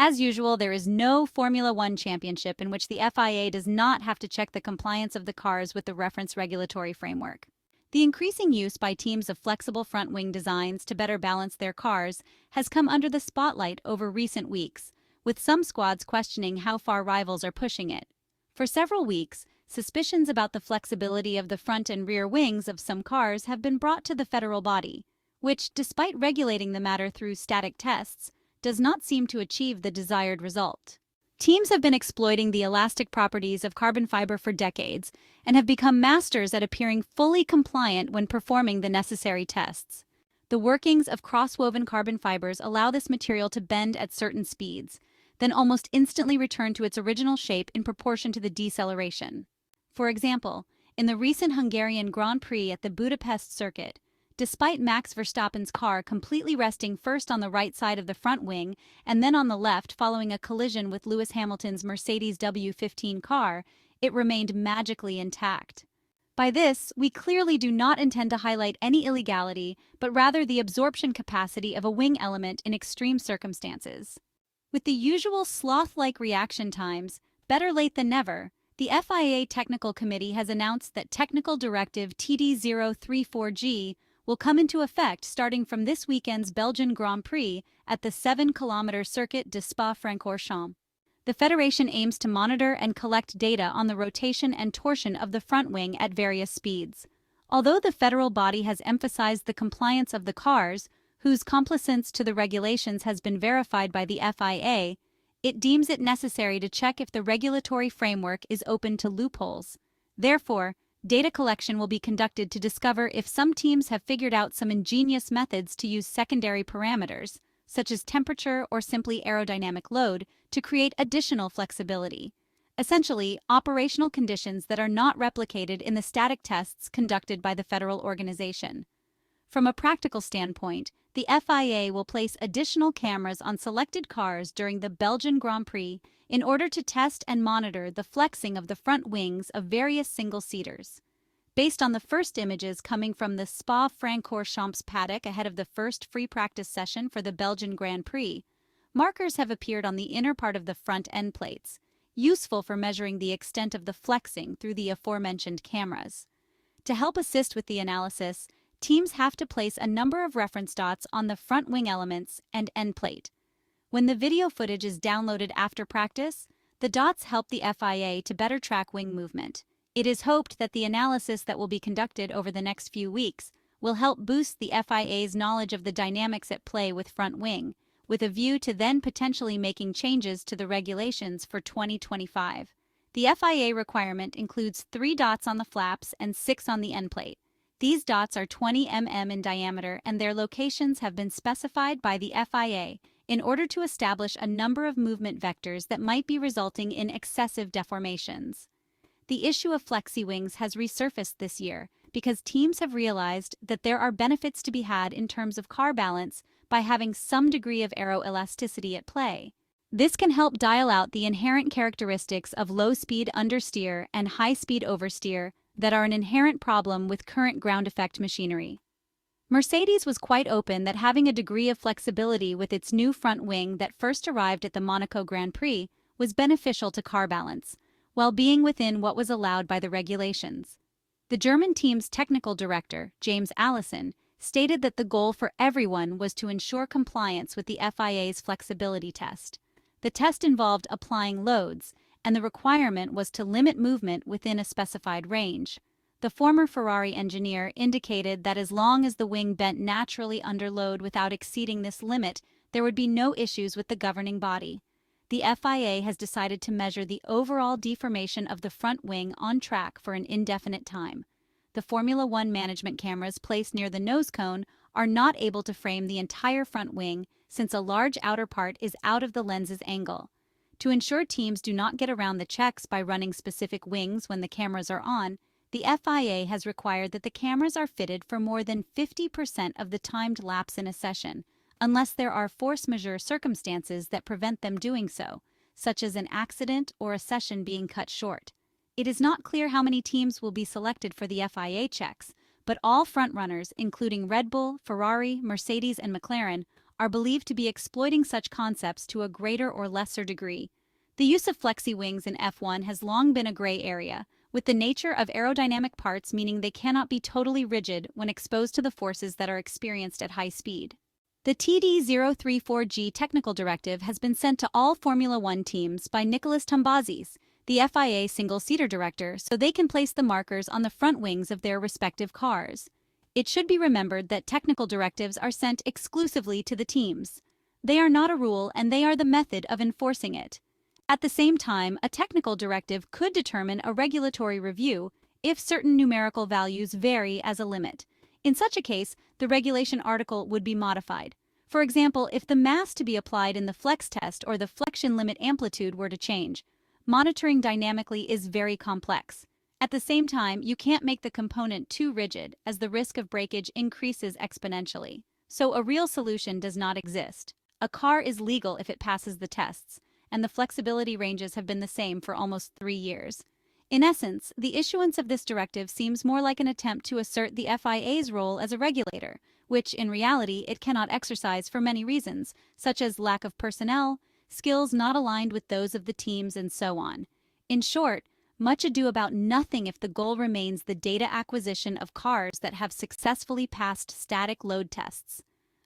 As usual, there is no Formula One championship in which the FIA does not have to check the compliance of the cars with the reference regulatory framework. The increasing use by teams of flexible front wing designs to better balance their cars has come under the spotlight over recent weeks, with some squads questioning how far rivals are pushing it. For several weeks, suspicions about the flexibility of the front and rear wings of some cars have been brought to the federal body, which, despite regulating the matter through static tests, does not seem to achieve the desired result. Teams have been exploiting the elastic properties of carbon fiber for decades and have become masters at appearing fully compliant when performing the necessary tests. The workings of cross-woven carbon fibers allow this material to bend at certain speeds, then almost instantly return to its original shape in proportion to the deceleration. For example, in the recent Hungarian Grand Prix at the Budapest circuit, despite Max Verstappen's car completely resting first on the right side of the front wing and then on the left following a collision with Lewis Hamilton's Mercedes W15 car, it remained magically intact. By this, we clearly do not intend to highlight any illegality, but rather the absorption capacity of a wing element in extreme circumstances. With the usual sloth-like reaction times, better late than never, the FIA Technical Committee has announced that Technical Directive TD034G will come into effect starting from this weekend's Belgian Grand Prix at the 7-kilometer Circuit de Spa-Francorchamps. The federation aims to monitor and collect data on the rotation and torsion of the front wing at various speeds. Although the federal body has emphasized the compliance of the cars, whose compliance to the regulations has been verified by the FIA, it deems it necessary to check if the regulatory framework is open to loopholes. Therefore, data collection will be conducted to discover if some teams have figured out some ingenious methods to use secondary parameters, such as temperature or simply aerodynamic load, to create additional flexibility. Essentially, operational conditions that are not replicated in the static tests conducted by the federal organization. From a practical standpoint, the FIA will place additional cameras on selected cars during the Belgian Grand Prix in order to test and monitor the flexing of the front wings of various single-seaters. Based on the first images coming from the Spa-Francorchamps paddock ahead of the first free practice session for the Belgian Grand Prix, markers have appeared on the inner part of the front end plates, useful for measuring the extent of the flexing through the aforementioned cameras. To help assist with the analysis, teams have to place a number of reference dots on the front wing elements and end plate. When the video footage is downloaded after practice, the dots help the FIA to better track wing movement. It is hoped that the analysis that will be conducted over the next few weeks will help boost the FIA's knowledge of the dynamics at play with front wing, with a view to then potentially making changes to the regulations for 2025. The FIA requirement includes 3 dots on the flaps and 6 on the end plate. These dots are 20 mm in diameter and their locations have been specified by the FIA in order to establish a number of movement vectors that might be resulting in excessive deformations. The issue of flexi wings has resurfaced this year because teams have realized that there are benefits to be had in terms of car balance by having some degree of aeroelasticity at play. This can help dial out the inherent characteristics of low-speed understeer and high-speed oversteer that are an inherent problem with current ground effect machinery. Mercedes was quite open that having a degree of flexibility with its new front wing that first arrived at the Monaco Grand Prix was beneficial to car balance, while being within what was allowed by the regulations. The German team's technical director, James Allison, stated that the goal for everyone was to ensure compliance with the FIA's flexibility test. The test involved applying loads, and the requirement was to limit movement within a specified range. The former Ferrari engineer indicated that as long as the wing bent naturally under load without exceeding this limit, there would be no issues with the governing body. The FIA has decided to measure the overall deformation of the front wing on track for an indefinite time. The Formula One management cameras placed near the nose cone are not able to frame the entire front wing since a large outer part is out of the lens's angle. To ensure teams do not get around the checks by running specific wings when the cameras are on, the FIA has required that the cameras are fitted for more than 50% of the timed laps in a session, unless there are force majeure circumstances that prevent them doing so, such as an accident or a session being cut short. It is not clear how many teams will be selected for the FIA checks, but all frontrunners, including Red Bull, Ferrari, Mercedes, and McLaren, are believed to be exploiting such concepts to a greater or lesser degree. The use of flexi wings in F1 has long been a gray area, with the nature of aerodynamic parts meaning they cannot be totally rigid when exposed to the forces that are experienced at high speed. The TD034G technical directive has been sent to all Formula One teams by Nicolas Tombazis, the FIA single-seater director, so they can place the markers on the front wings of their respective cars. It should be remembered that technical directives are sent exclusively to the teams. They are not a rule, and they are the method of enforcing it. At the same time, a technical directive could determine a regulatory review if certain numerical values vary as a limit. In such a case, the regulation article would be modified. For example, if the mass to be applied in the flex test or the flexion limit amplitude were to change, monitoring dynamically is very complex. At the same time, you can't make the component too rigid, as the risk of breakage increases exponentially. So a real solution does not exist. A car is legal if it passes the tests, and the flexibility ranges have been the same for almost 3 years. In essence, the issuance of this directive seems more like an attempt to assert the FIA's role as a regulator, which in reality it cannot exercise for many reasons, such as lack of personnel, skills not aligned with those of the teams, and so on. In short, much ado about nothing if the goal remains the data acquisition of cars that have successfully passed static load tests.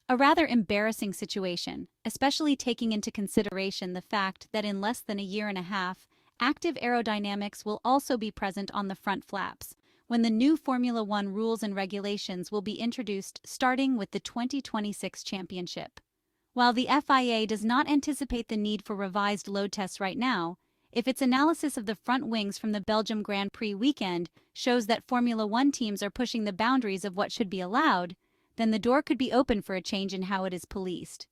A rather embarrassing situation, especially taking into consideration the fact that in less than a year and a half, active aerodynamics will also be present on the front flaps, when the new Formula One rules and regulations will be introduced starting with the 2026 championship. While the FIA does not anticipate the need for revised load tests right now, if its analysis of the front wings from the Belgian Grand Prix weekend shows that Formula One teams are pushing the boundaries of what should be allowed, then the door could be open for a change in how it is policed.